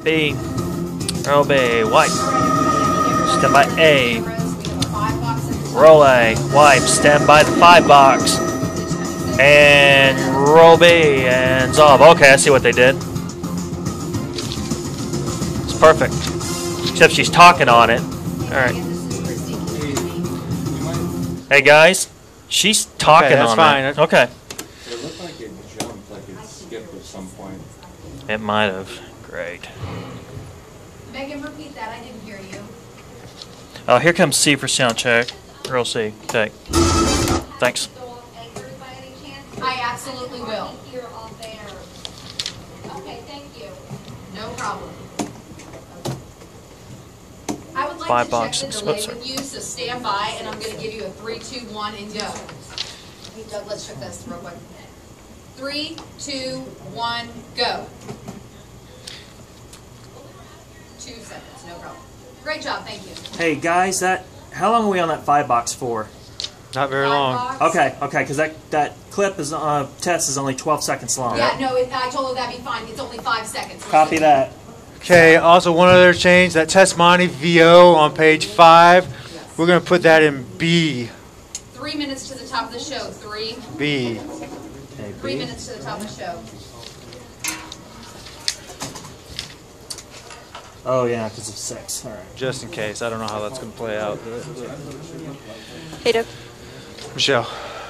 B. Roll B. Wipe. Stand by A. Roll A. Wipe. Stand by the 5 box. And roll B. And Zob. Okay, I see what they did. It's perfect. Except she's talking on it. Alright. Hey guys. She's talking on it. Okay. It looked like it jumped, like it skipped at some point. It might have. Great. Megan, repeat that. I didn't hear you. Oh, here comes C for sound check. Roll C. Okay. Thanks. I absolutely will. Okay, thank you. No problem. I would like 5 to box. check the delay with you, so stand by, and I'm going to give you a 3, 2, 1, and go. Doug, let's check this real quick. 3, 2, 1, go. 2 seconds, no problem. Great job, thank you. Hey guys, how long are we on that 5 box for? Not very long. Okay, because that clip is test is only 12 seconds long. Yeah, no, I told her that'd be fine. It's only 5 seconds. Copy that. Okay, also one other change, that test Monty VO on page 5, we're going to put that in B. 3 minutes to the top of the show. 3. B. Okay, 3 minutes to the top of the show. Oh yeah, because of 6. All right. Just in case. I don't know how that's going to play out. Hey, Doug. Michelle.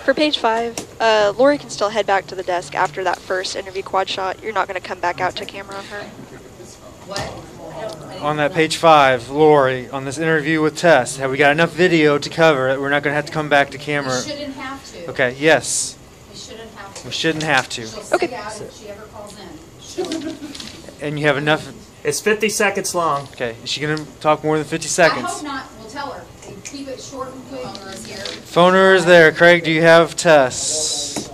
For page 5, Lori can still head back to the desk after that first interview quad shot. You're not going to come back out to camera on her. What? On that page 5, Lori, on this interview with Tess, have we got enough video to cover it? We're not going to have to come back to camera. We shouldn't have to. Okay, yes. We shouldn't have to. We shouldn't have to. She'll Okay. stick out if she ever calls in. And you have enough. It's 50 seconds long. Okay, is she going to talk more than 50 I seconds? hope not. We'll tell her. Keep it short and quick. Owner is here. Phoner is there. Craig, do you have Tess?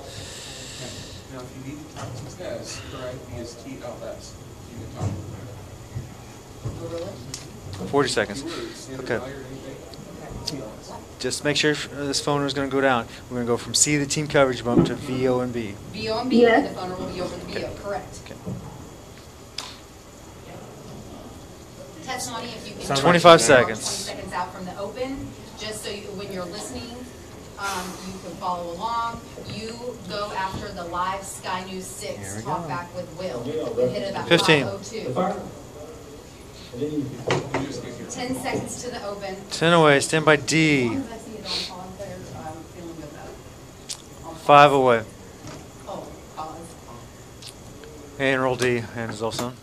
Now, if you need to talk to Tess, correct, he is TLS. You can talk to her. Oh, really? 40 seconds. Okay. Just make sure this phoner is going to go down. We're going to go from C, the team coverage bump, to VO and B. VO and B, and the phoner will be over the VO. Correct. Okay. Test Monty, if you can. 25 20 seconds. seconds out from the open, just so when you're listening, you can follow along. You go after the live Sky News 6 talk back with Will. You hit it about 15. 5:02. 10 seconds to the open. 10 away. Stand by D. As long as I see it on pause there, I'm feeling good about it. 5 away. Oh, pause. And roll D. And is also on.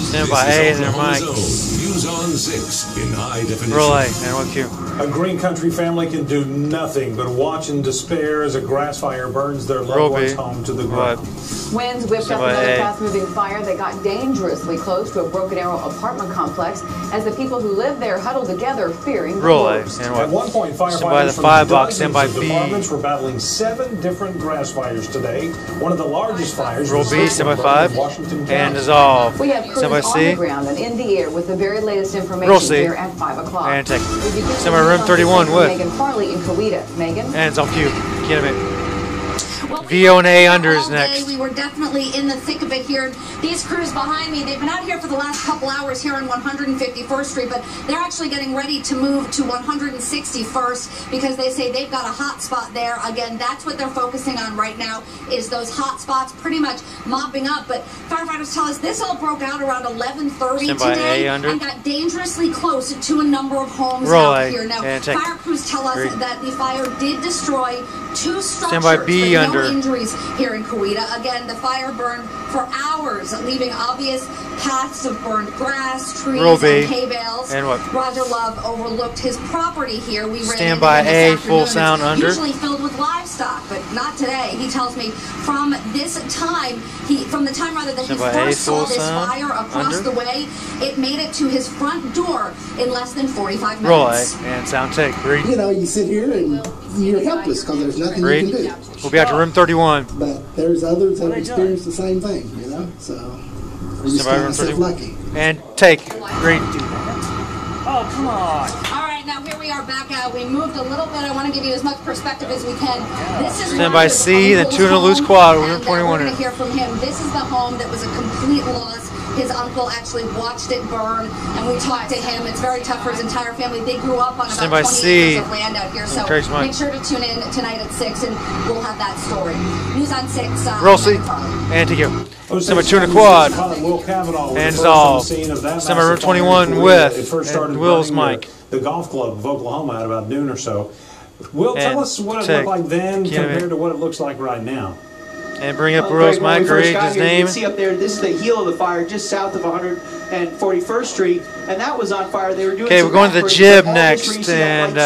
Stand by A and their mic. News on 6 in high definition. Roll A and 1Q. A Green Country family can do nothing but watch in despair as a grass fire burns their Roll loved ones B. home to the What? ground. Winds whipped Stand up by another A. fast-moving fire that got dangerously close to a Broken Arrow apartment complex as the people who live there huddled together, fearing the Roll A worst. and At what? one point, Stand by firefighters the from 5 box. Stand dozens by of B. departments were battling 7 different grass fires today. One of the largest fires Roll was B. Stand by in 5. Washington And County. dissolve. We have crews Stand by on C. the ground and in the air with the very latest information Roll C. here at 5 o'clock. And take. We begin Stand by room with 31 with. Megan Farley in Coweta. Megan? And it's on Q. Get him in. Well, VO and A under is all day, next. We were definitely in the thick of it here. These crews behind me, they've been out here for the last couple hours here on 151st Street, but they're actually getting ready to move to 161st because they say they've got a hot spot there. Again, that's what they're focusing on right now, is those hot spots pretty much mopping up. But firefighters tell us this all broke out around 11:30 Stand by today A under. and got dangerously close to a number of homes Roll out A here. Now, and take. fire crews tell us Green. that the fire did destroy 2 structures. Stand by B but under. No injuries here in Coweta. Again, the fire burned for hours, leaving obvious paths of burned grass, trees, Roll B. and hay bales. And what? Roger Love overlooked his property here. We ran Stand into by him this A, full afternoon. sound It's under. Usually filled with livestock, but not today. He tells me from this time, from the time rather that he Stand by A, first saw full this sound fire across under. the way, it made it to his front door in less than 45 minutes. Roll A and sound take. Green. You know, you sit here and you're helpless because there's nothing Green. you can do. We'll be out to room 31. But there's others that have experienced the same thing, you know. So we just Stand by count room ourselves 31. lucky. And take. Green. Oh, come on. All right, now here we are back out. We moved a little bit. I want to give you as much perspective as we can. This is Stand by C, then 2 in a loose quad. Room 21. We're going to hear from him. This is the home that was a complete loss. His uncle actually watched it burn, and we talked to him. It's very tough for his entire family. They grew up on about 20 acres of land out here, so make sure to tune in tonight at 6, and we'll have that story. News on 6. Roll C. And to you. Number 2 in the quad. And dissolve. Number room 21 with and Will's mic. The golf club of Oklahoma at about noon or so. Will, tell us what it looked like then compared to what it looks like right now. And bring up Will's mic, read his name. You can see up there, this is the heel of the fire just south of 141st Street, and that was on fire. They were doing we're going to the jib next, and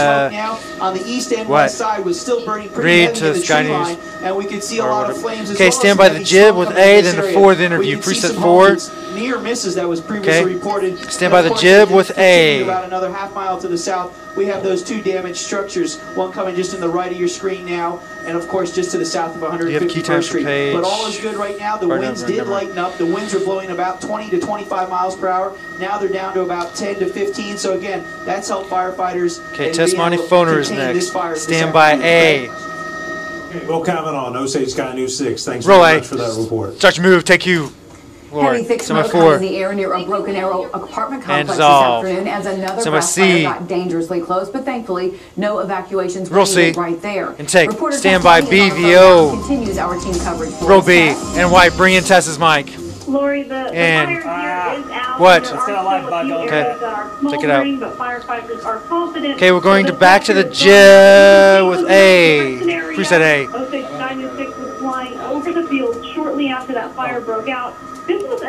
on the east and west side was still burning pretty read heavy to in the Sky tree News. line, and we could see a lot of flames. Okay, stand by the jib with A, then the fourth interview, preset 4. Near misses that was previously reported. Stand by the jib with A. About another half-mile to the south, we have those 2 damaged structures. One coming just in the right of your screen now, and of course just to the south of 151st Street. But all is good right now. The winds did lighten up. The winds are blowing about 20 to 25 miles per hour. Now they're down to about 10 to 15. So again, that's helped firefighters. Okay, test Monty Phoner is next. Stand by A. Will Kavanaugh, Osage Sky News 6. Thanks Roll very A. much for that report. Start your move. Take you. Heavy thick smoke hung in the air near a Broken Arrow apartment complex this afternoon as another grass fire got dangerously close, but thankfully no evacuations were needed right there. And take standby BVO. Continues our team coverage for Roll B and White. Bring in Tessa's mic. Lori, the fire here is out. What? There are still a few areas that are smoldering, but firefighters are confident. Okay, we're going to back to the jib with A. Preset A. Osage Sky News 6 was flying over the field shortly after that fire broke out. This was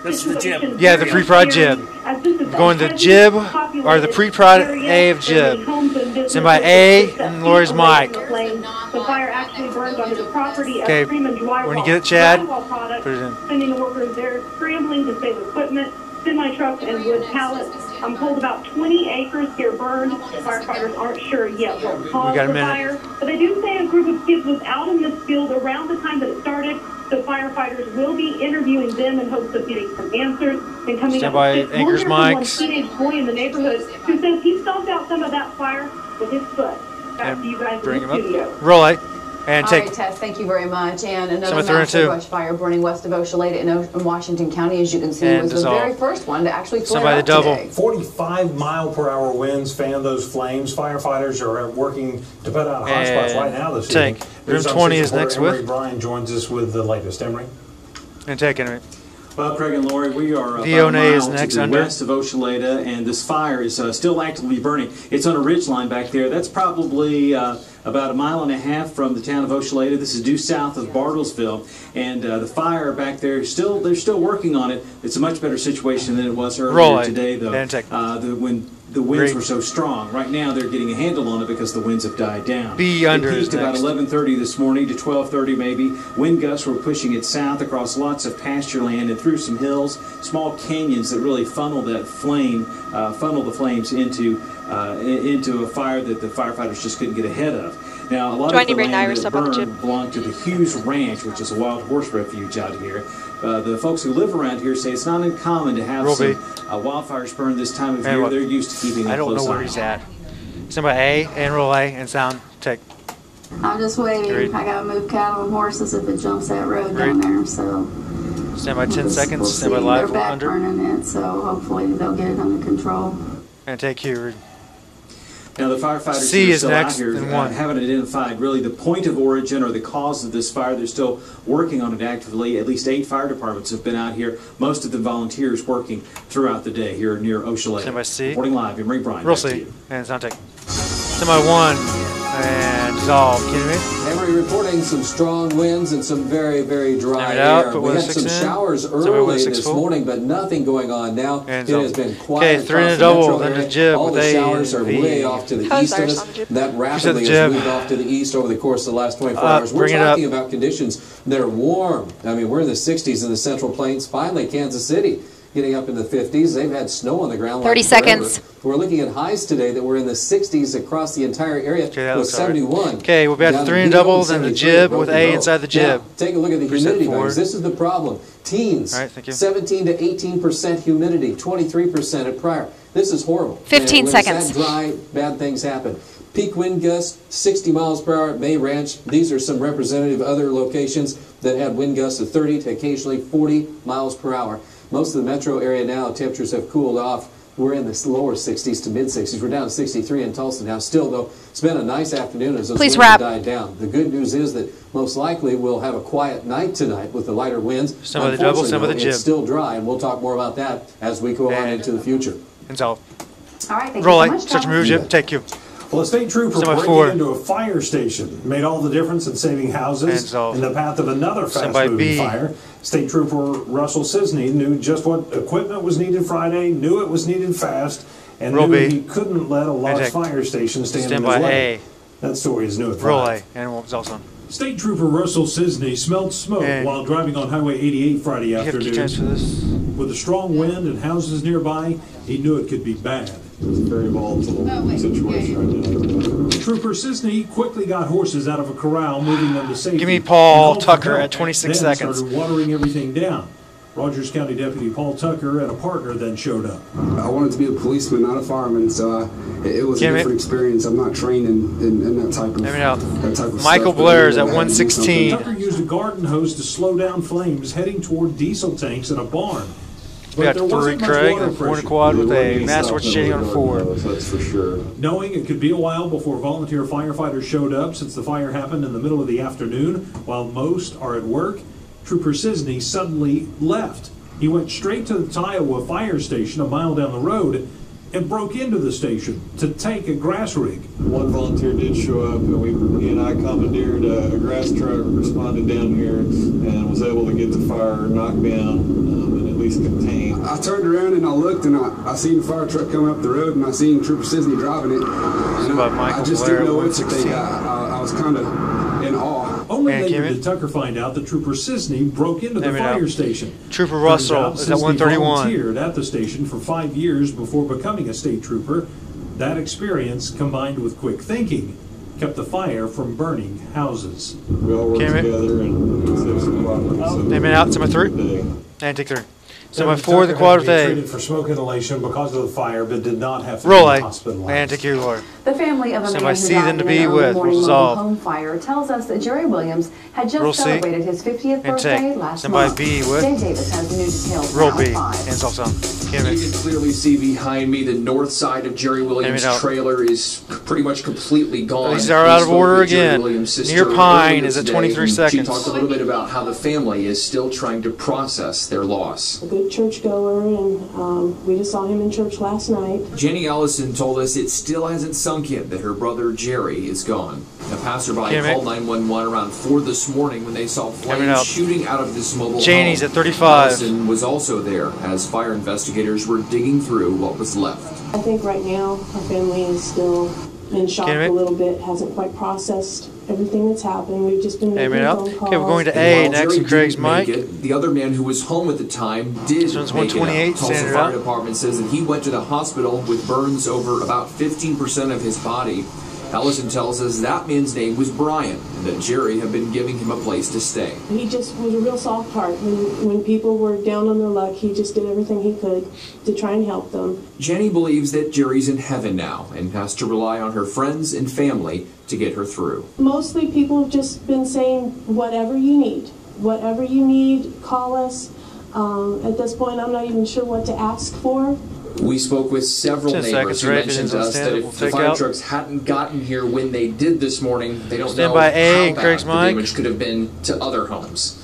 a situation. Yeah, the pre-prod jib. We're going to the jib, or the pre-prod A of jib. Stand by A and Lori's mic. The fire actually burned onto the property. Okay, when you get it, Chad, put it in. Sending the workers there, scrambling to save equipment, semi-trucks and wood pallets. I'm told about 20 acres here burned. Firefighters aren't sure yet what caused the fire, but they do say a group of kids was out in this field around the time that it started. So firefighters will be interviewing them in hopes of getting some answers. And coming up with Anchor's one teenage boy in the neighborhood who says he stomped out some of that fire with his foot. Back to you guys in the studio. Roll it. And take. All right, Tess, thank you very much. And another massive brush fire burning west of Oshaleta in Washington County, as you can see, was the very first one to actually flare up today. 45-mile-per-hour winds fan those flames. Firefighters are working to put out hot spots right now this evening. Room 20 is next with. Brian joins us with the latest. Emery. And take Emery. Well, Craig and Lori, we are about a mile to the west of Oshaleta, and this fire is still actively burning. It's on a ridge line back there. That's probably about a mile and a half from the town of Oshaleta. This is due south of Bartlesville, and the fire back there, they're still working on it. It's a much better situation than it was earlier today, though. When the winds were so strong. Right now, they're getting a handle on it because the winds have died down. It peaked about 11:30 this morning to 12:30 maybe. Wind gusts were pushing it south across lots of pasture land and through some hills, small canyons that really funnel that flame, funnel the flames into a fire that the firefighters just couldn't get ahead of. Now, a lot of the land that burned belonged to the Hughes Ranch, which is a wild horse refuge out here. The folks who live around here say it's not uncommon to have some wildfires burn this time of year. They're used to keeping I don't know where he's at. Stand by A and roll A and sound take. I'm just waiting. I gotta move cattle and horses if it jumps that road down there. So stand by 10 seconds. Stand by live. They're back burning it, so hopefully they'll get it under control. And take you. Now, the firefighters C who are is still next out here haven't identified really the point of origin or the cause of this fire. They're still working on it actively. At least 8 fire departments have been out here, most of them volunteers working throughout the day here near Oshaleta. Stand by C. Reporting live, Emery Bryan. Roll C. And sound take. Stand by 1 and dissolve. Kidding me? Emery reporting some strong winds and some very, very dry air. We had some showers early this morning, but nothing going on now. It has been quiet. Okay, 3 and a double, then the jib. All the showers are way off to the east of us. That rapidly has moved off to the east over the course of the last 24 hours. We're talking about conditions that are warm. I mean, we're in the 60s in the Central Plains. Finally, Kansas City getting up in the 50s. They've had snow on the ground. 30 seconds. We're looking at highs today that were in the 60s across the entire area with 71. Okay, we'll be at 3 and doubles and the jib with A inside the jib. Now, take a look at the humidity values. This is the problem. Teens, 17 to 18% humidity, 23% at prior. This is horrible. 15 seconds. It's that dry, bad things happen. Peak wind gusts, 60 miles per hour at May Ranch. These are some representative other locations that had wind gusts of 30 to occasionally 40 miles per hour. Most of the metro area now, temperatures have cooled off. We're in the lower 60s to mid 60s. We're down to 63 in Tulsa now. Still, though, it's been a nice afternoon as those winds have died down. The good news is that most likely we'll have a quiet night tonight with the lighter winds. Some of the double, some of the jib. It's still dry, and we'll talk more about that as we go on into the future. And so, All right, thank roll you so much, search and move jib. Take you. Well, a state trooper breaking into a fire station made all the difference in saving houses in the path of another fast-moving fire. State Trooper Russell Sisney knew just what equipment was needed Friday, knew it was needed fast, and knew he couldn't let a large fire station stand in his way. That story is new at 5. Roll A. Animal was also. State Trooper Russell Sisney smelled smoke while driving on Highway 88 Friday afternoon. With a strong wind and houses nearby, he knew it could be bad. It was a very volatile situation right now. Trooper Sisney quickly got horses out of a corral, moving them to safety. Give me Paul Tucker at 26 then seconds. Started watering everything down. Rogers County Deputy Paul Tucker and a partner then showed up. I wanted to be a policeman, not a fireman, so it was a different experience. I'm not trained in that type of Michael stuff. Blair's at 116. Tucker used a garden hose to slow down flames heading toward diesel tanks in a barn. We got 3 Craig and 4 in a quad with a master shading on 4. That's for sure. Knowing it could be a while before volunteer firefighters showed up since the fire happened in the middle of the afternoon while most are at work, Trooper Sisney suddenly left. He went straight to the Tiowa fire station a mile down the road and broke into the station to take a grass rig. One volunteer did show up, and he and I commandeered a grass truck, responded down here, and was able to get the fire knocked down and at least contained. I turned around and I looked, and I seen the fire truck coming up the road, and I seen Trooper Sisney driving it. And I just didn't know what to think. I was kind of in awe. Only later did Tucker find out that Trooper Sisney broke into the fire station. Trooper Russell is at 131. Volunteered at the station for 5 years before becoming a state trooper. That experience, combined with quick thinking, kept the fire from burning houses. We all worked together and saved some property. Name it out, number 3. And take 3. So my 4, the quad with A. Treated for smoke inhalation because of the fire, but did not have to roll be A. hospitalized. And take you, Lord. The family of a man who died in an early morning mobile home fire tells us that Jerry Williams had just celebrated his 50th birthday last month. B with. Dave Davis has new details. Roll B. And also. You can clearly see behind me the north side of Jerry Williams' trailer is pretty much completely gone. These are out of order again. Near Pine is at 23 seconds. She talked a little bit about how the family is still trying to process their loss. A good churchgoer, and we just saw him in church last night. Jenny Allison told us it still hasn't sunk in that her brother Jerry is gone. A passerby called 911 around 4 this morning when they saw flames shooting out of this mobile Janie's home. at 35. Allison was also there as fire investigators were digging through what was left. I think right now our family is still in shock a little bit, hasn't quite processed everything that's happened. We've just been making phone calls. Okay, we're going to A next to Craig's mic. The other man who was home at the time did make it. Tulsa Fire Department says that he went to the hospital with burns over about 15% of his body. Allison tells us that man's name was Brian, and that Jerry had been giving him a place to stay. He just was a real soft heart. When people were down on their luck, he just did everything he could to try and help them. Jenny believes that Jerry's in heaven now and has to rely on her friends and family to get her through. Mostly people have just been saying, whatever you need, call us. At this point, I'm not even sure what to ask for. We spoke with several neighbors who mentioned to us that if the fire trucks hadn't gotten here when they did this morning, they don't know how bad the damage could have been to other homes.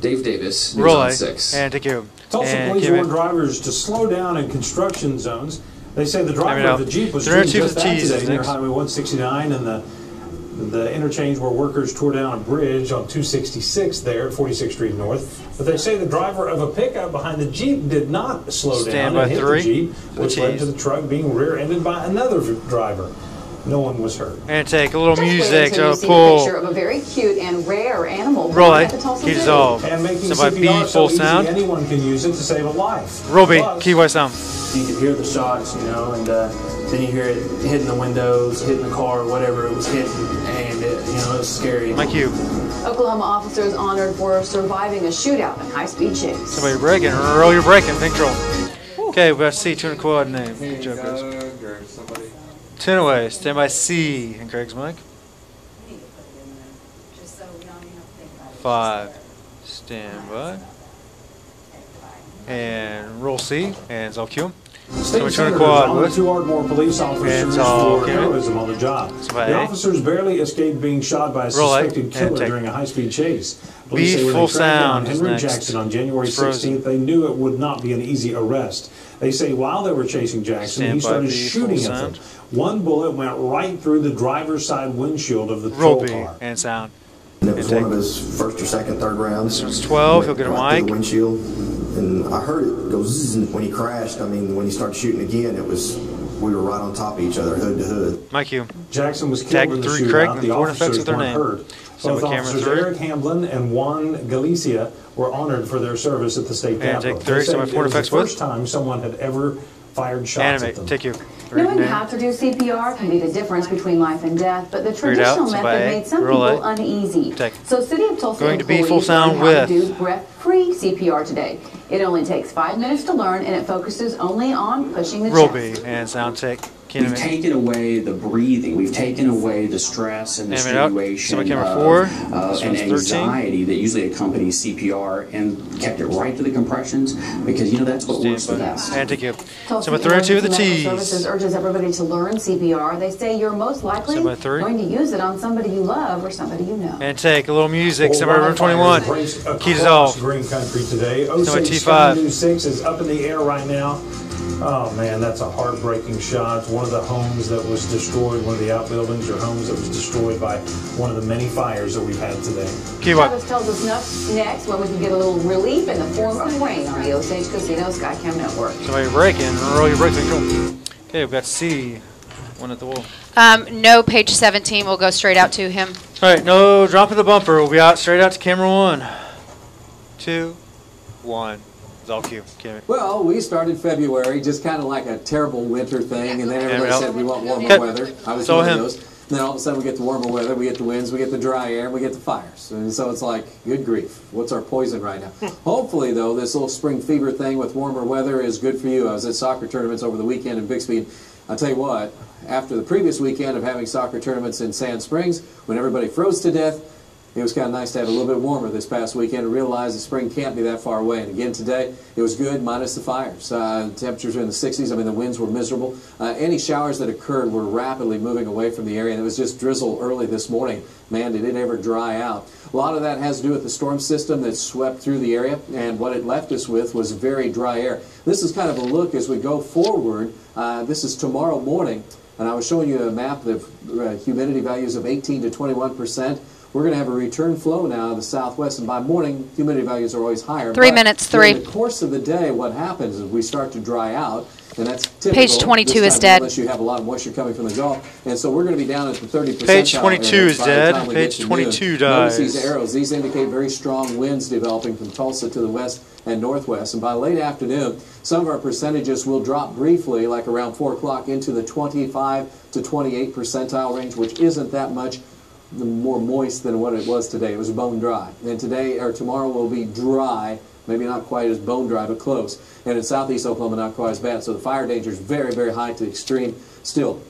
Dave Davis, News on 6. And take you. Tulsa police warned drivers to slow down in construction zones. They say the driver of the Jeep was doing just that today near Highway 169 and the interchange where workers tore down a bridge on 266 there at 46th Street North. But they say the driver of a pickup behind the Jeep did not slow down and hit the Jeep, which led to the truck being rear-ended by another driver. No one was hurt. And take a little music to pull. A picture of a very cute and rare animal. Roll at the Tulsa key Zoo. dissolve. And making Somebody CPR B full so sound. Easy, anyone can use it to save a life. Roll B, key west sound. You could hear the shots, you know, and then you hear it hitting the windows, hitting the car, whatever it was hitting, and it was scary. My cue. Oklahoma officers honored for surviving a shootout in high-speed chase. Somebody breaking. Roll your breaking. Think roll. Okay, we got C, 2 and a quad name. Good job, guys. 10 away. Stand by C and Craig's mic. 5. Stand by. and roll C, and it's all Q. State Senator on 2 Ardmore police officers for heroism on the job. The officers barely escaped being shot by a suspected killer during a high-speed chase. Police say when they tracked down Henry Jackson on January 16th, they knew it would not be an easy arrest. They say while they were chasing Jackson, he started shooting at them. One bullet went right through the driver's side windshield of the patrol car. And sound. And it was one of his first or second, third rounds. This one's 12. He'll get a mic. The windshield, and I heard it go zzz when he crashed. I mean, when he started shooting again, it was we were right on top of each other, hood to hood. Mike, you. Jackson was killed in the shootout. The officers weren't hurt. Both officers Eric Hamblin and Juan Galicia were honored for their service at the state capitol. They said it was the first time someone had ever fired shots at them. Take you. Knowing how to do CPR can be the difference between life and death, but the traditional method made some people uneasy. So City of Tulsa employees learned how to do breath-free CPR today. It only takes 5 minutes to learn, and it focuses only on pushing the chest. Roll B and sound check. We've taken away the breathing. We've taken away the stress and the stimulation and anxiety that usually accompanies CPR, and kept it right to the compressions because that's what works the best. And take you. Number 32 of the T's. Services urges everybody to learn CPR. They say you're most likely going to use it on somebody you love or somebody you know. And take a little music. Number 21. Key dissolve. Green country today. T5. News 6 is up in the air right now. Oh man, that's a heartbreaking shot. One of the homes that was destroyed, one of the outbuildings or homes that was destroyed by one of the many fires that we've had today. Travis tells us next when we can get a little relief in the form of rain on the Osage Casino Skycam Network. Somebody breaking, roll your break control. Okay, we've got C, one at the wall. No, page 17. We'll go straight out to him. All right, no drop of the bumper. We'll be out straight out to camera 1, 2, 1. It's all Q. Well, we started February just kind of like a terrible winter thing, and then everybody said we want warmer weather. I was one of those. And then all of a sudden we get the warmer weather, we get the winds, we get the dry air, and we get the fires. And so it's like, good grief, what's our poison right now? Hopefully, though, this little spring fever thing with warmer weather is good for you. I was at soccer tournaments over the weekend in Bixby. I'll tell you what, after the previous weekend of having soccer tournaments in Sand Springs, when everybody froze to death, it was kind of nice to have a little bit warmer this past weekend and realize the spring can't be that far away. And again today, it was good minus the fires. Temperatures were in the 60s. I mean, the winds were miserable. Any showers that occurred were rapidly moving away from the area, and it was just drizzle early this morning. Man, did it ever dry out. A lot of that has to do with the storm system that swept through the area, and what it left us with was very dry air. This is kind of a look as we go forward. This is tomorrow morning, and I was showing you a map of humidity values of 18 to 21%. We're going to have a return flow now to the southwest, and by morning, humidity values are always higher. 3 minutes, 3. In the course of the day, what happens is we start to dry out, and that's typical. Page 22 is dead. Unless you have a lot of moisture coming from the Gulf. And so we're going to be down at the 30%. Page 22 is dead. Page 22 dies. Notice these arrows. These indicate very strong winds developing from Tulsa to the west and northwest. And by late afternoon, some of our percentages will drop briefly, like around 4 o'clock, into the 25 to 28 percentile range, which isn't that much more moist than what it was today. It was bone dry. And today or tomorrow will be dry, maybe not quite as bone dry, but close. And in southeast Oklahoma, not quite as bad. So the fire danger is very, very high to the extreme. Still,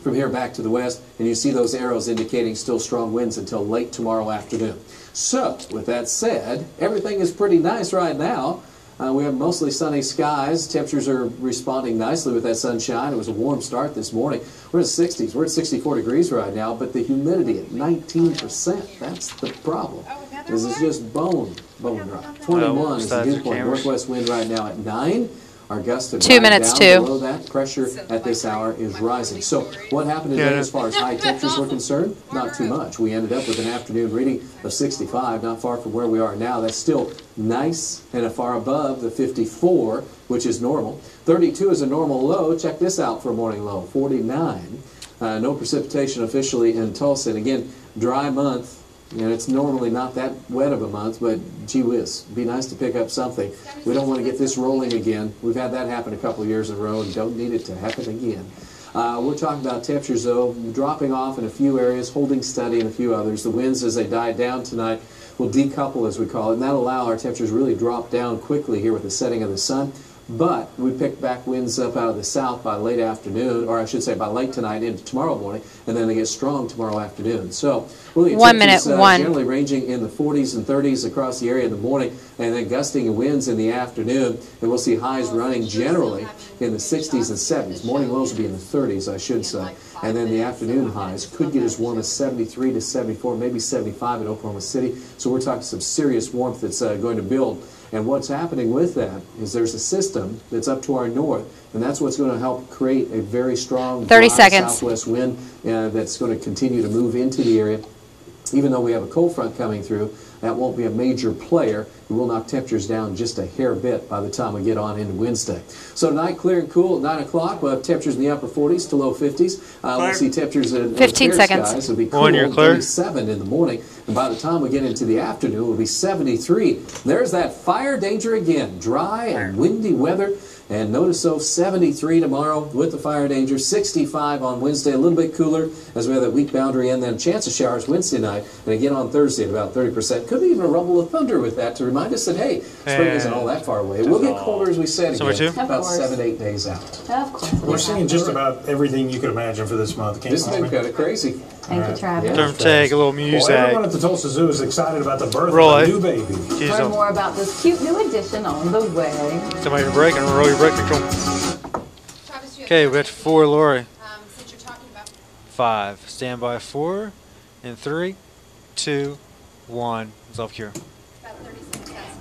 from here back to the west, and you see those arrows indicating still strong winds until late tomorrow afternoon. So, with that said, everything is pretty nice right now. We have mostly sunny skies. Temperatures are responding nicely with that sunshine. It was a warm start this morning. We're in the 60s. We're at 64 degrees right now, but the humidity at 19%. That's the problem. This is just bone dry. 21 is the dew point. Northwest wind right now at 9. Our gust of 2 minutes, down below that. Pressure at this hour is rising. So what happened today as far as high temperatures were concerned? Not too much. We ended up with an afternoon reading of 65, not far from where we are now. That's still nice and far above the 54, which is normal. 32 is a normal low. Check this out for a morning low, 49. No precipitation officially in Tulsa. And again, dry month. You know, it's normally not that wet of a month, but gee whiz, it'd be nice to pick up something. We don't want to get this rolling again. We've had that happen a couple of years in a row and don't need it to happen again. We're talking about temperatures, though, dropping off in a few areas, holding steady in a few others. The winds, as they die down tonight, will decouple, as we call it, and that'll allow our temperatures really drop down quickly here with the setting of the sun. but we picked back winds up out of the south by late afternoon, or I should say by late tonight into tomorrow morning, and then they get strong tomorrow afternoon. So really, 1 minute, generally ranging in the 40s and 30s across the area in the morning, and then gusting winds in the afternoon, and we'll see highs running generally in the 60s and 70s. Morning lows will be in the 30s, I should say, and then the afternoon highs could get as warm as 73 to 74, maybe 75 in Oklahoma City. So we're talking some serious warmth that's going to build. And what's happening with that is there's a system that's up to our north, and that's what's going to help create a very strong 30 seconds. southwest wind that's going to continue to move into the area. Even though we have a cold front coming through, that won't be a major player. It will knock temperatures down just a hair bit by the time we get on into Wednesday. So tonight, clear and cool at 9 o'clock. We'll have temperatures in the upper 40s to low 50s. We'll see temperatures in 15 seconds. Skies. It'll be cool, 37 in the morning. And by the time we get into the afternoon, it will be 73. There's that fire danger again. Dry and windy weather. And notice so 73 tomorrow with the fire danger, 65 on Wednesday, a little bit cooler as we have that weak boundary, and then chance of showers Wednesday night, and again on Thursday at about 30%. Could be even a rumble of thunder with that to remind us that, hey, spring isn't all that far away. It will get colder, as we said, again, about 7 to 8 days out. Of course. We're seeing just about everything you could imagine for this month. This has been kind of crazy. Thank you, Travis. Don't take a little music. Well, everyone at the Tulsa Zoo is excited about the birth of a new baby. Learn more about this cute new addition on the way. Somebody to break and roll your brake control. Okay, we got 4, Lori. 5. Stand by 4. In 3, 2, 1. Self cure.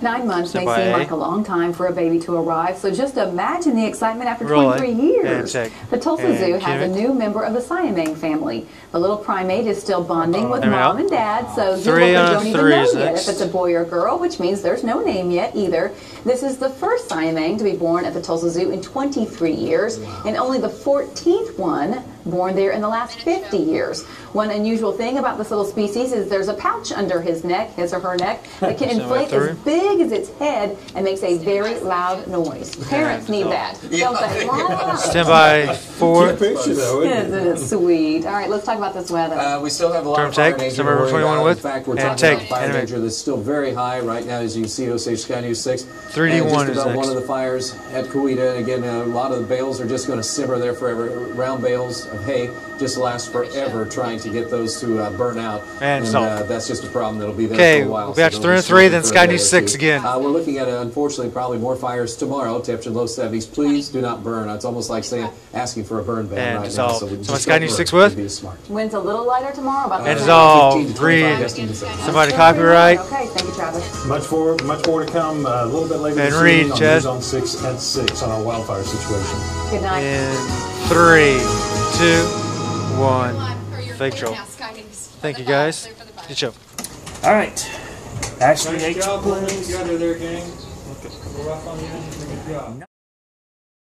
9 months may seem like a long time for a baby to arrive, so just imagine the excitement after 23 years. The Tulsa Zoo has a new member of the Siamang family. The little primate is still bonding with mom and dad, so you don't even know yet if it's a boy or girl, which means there's no name yet either. This is the first Siamang to be born at the Tulsa Zoo in 23 years, and only the 14th one born there in the last 50 years. One unusual thing about this little species is there's a pouch under his neck, his or her neck, that can inflate as big as its head and makes a very loud noise. Parents need that. Don't they? Stand by 4. Isn't it sweet? All right, let's talk about this weather. We still have a lot of fire danger. In fact, we're talking about fire danger that's still very high right now, as you can see, Osage Sky News 6. 3D1 is one of the fires at Coweta. Again, a lot of the bales are just going to simmer there forever. Round bales of hay just last forever trying to get those to burn out. And that's just a problem that'll be there for a while. Okay, we'll be 3 and 3, then Sky News 6 again. We're looking at, unfortunately, probably more fires tomorrow. Temperature low 70s. Please do not burn. It's almost like asking for a burn ban right now. So Sky News 6 with? Wind's a little lighter tomorrow. About and dissolve. Read. Somebody copyright. Okay, thank you, Travis. Much more to come a little bit later and this read, evening on News on 6 at 6 on our wildfire situation. Good night. In 3, 2, 1. Fake troll. Thank you, guys. Good show. All right. Ashley, nice job, you got her there, gang. Okay. We're off on the end. Good job.